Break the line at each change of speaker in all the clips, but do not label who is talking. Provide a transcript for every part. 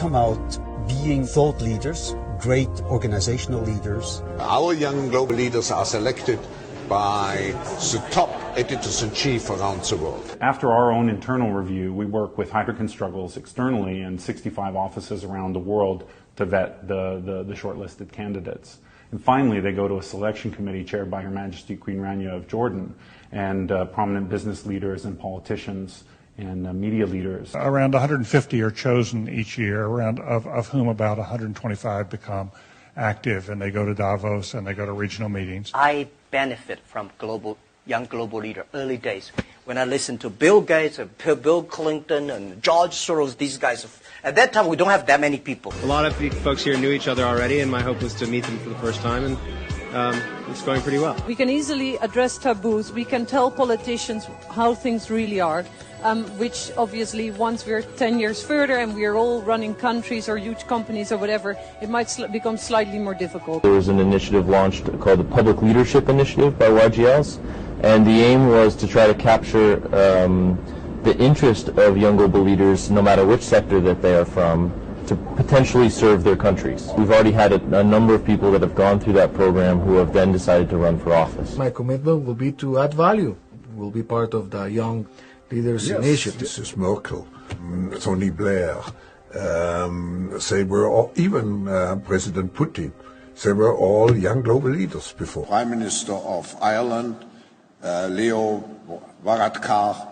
come out being thought leaders, great organizational leaders.
Our young global leaders are selected by the top editors-in-chief around the world.
After our own internal review, we work with Heidrick & Struggles externally in 65 offices around the world to vet the shortlisted candidates. And finally, they go to a selection committee chaired by Her Majesty Queen Rania of Jordan and prominent business leaders and politicians and media leaders.
Around 150 are chosen each year, of whom about 125 become active, and they go to Davos and they go to regional meetings.
I benefit from young global leader early days. When I listen to Bill Gates and Bill Clinton and George Soros, these guys, at that time we don't have that many people.
A lot of folks here knew each other already, and my hope was to meet them for the first time, and it's going pretty well.
We can easily address taboos. We can tell politicians how things really are, which obviously once we're 10 years further and we're all running countries or huge companies or whatever, it might become slightly more difficult.
There was an initiative launched called the Public Leadership Initiative by YGLs, and the aim was to try to capture the interest of young global leaders, no matter which sector that they are from, to potentially serve their countries. We've already had a number of people that have gone through that program who have then decided to run for office.
My commitment will be to add value. We'll be part of the Young Leaders Initiative.
This is Merkel, Tony Blair. They were all, even President Putin, they were all young global leaders before. Prime Minister of Ireland, Leo Varadkar,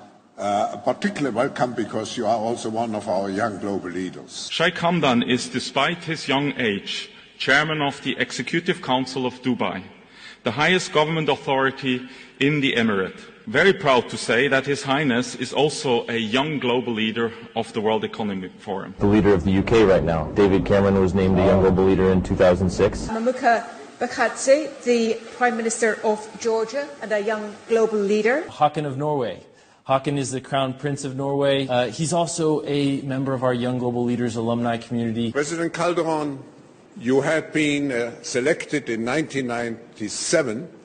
particularly welcome because you are also one of our young global leaders.
Sheikh Hamdan is, despite his young age, chairman of the Executive Council of Dubai, the highest government authority in the Emirate. Very proud to say that His Highness is also a young global leader of the World Economic Forum.
The leader of the UK right now, David Cameron, was named a young global leader in 2006.
Mamuka Bakadze, the Prime Minister of Georgia and a young global leader.
Haakon of Norway. Haakon is the Crown Prince of Norway. He's also a member of our Young Global Leaders alumni community.
President Calderon, you had been selected in 1997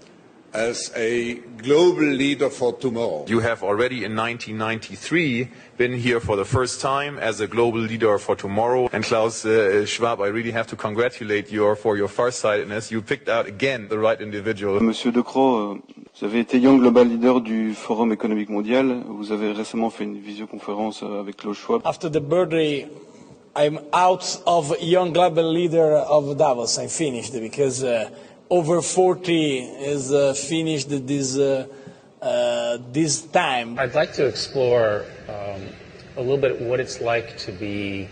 as a global leader for tomorrow.
You have already in 1993 been here for the first time as a global leader for tomorrow. And Klaus Schwab, I really have to congratulate you for your farsightedness. You picked out again the right individual.
Monsieur De Croo, vous avez été Young Global Leader du Forum économique mondial. Vous avez récemment fait une visioconférence avec Klaus Schwab.
After the birthday, I'm out of Young Global Leader of Davos. I finished because over 40 is finished this time.
I'd like to explore a little bit what it's like to be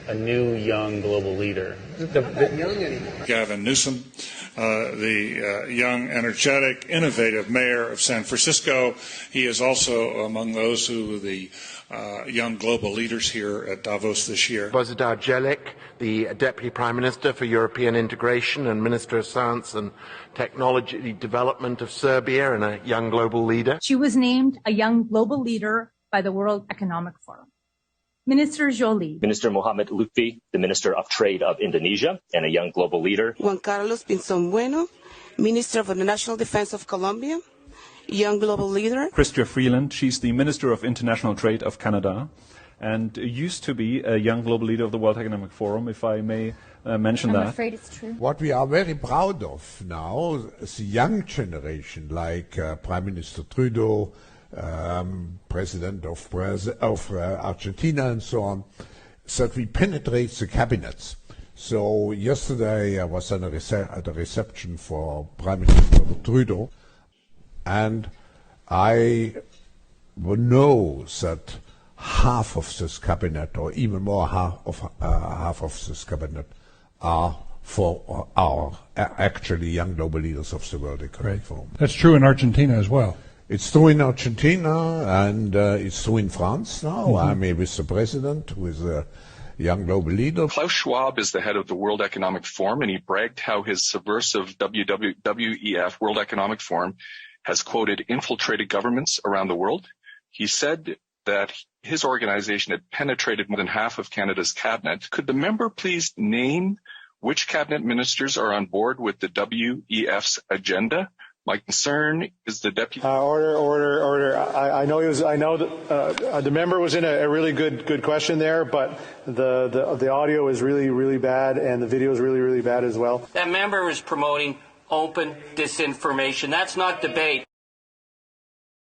a new young global leader.
Not young anymore. Gavin Newsom, the young, energetic, innovative mayor of San Francisco. He is also among those who are the young global leaders here at Davos this year.
Bozidar Jelic, the Deputy Prime Minister for European Integration and Minister of Science and Technology Development of Serbia, and a young global leader.
She was named a young global leader by the World Economic Forum. Minister Jolie.
Minister Mohamed Lutfi, the Minister of Trade of Indonesia and a young global leader.
Juan Carlos Pinzón Bueno, Minister of the National Defense of Colombia, young global leader.
Chrystia Freeland, she's the Minister of International Trade of Canada and used to be a young global leader of the World Economic Forum, if I may mention that.
I'm afraid it's true.
What we are very proud of now is the young generation, like Prime Minister Trudeau, President of Argentina and so on, that we penetrate the cabinets. So yesterday I was at a reception for Prime Minister Trudeau, and I know that half of this cabinet, or even more half of this cabinet, are for our actually young global leaders of the World Economic Forum.
That's true in Argentina as well.
It's true in Argentina, and it's true in France now. I'm with the president, who is a young global leader.
Klaus Schwab is the head of the World Economic Forum, and he bragged how his subversive WEF, World Economic Forum, has, quoted, infiltrated governments around the world. He said that his organization had penetrated more than half of Canada's cabinet. Could the member please name which cabinet ministers are on board with the WEF's agenda My concern is the deputy.
Order. I know that the member was in a really good question there, but the audio is really bad and the video is really bad as well.
That member is promoting open disinformation. That's not debate.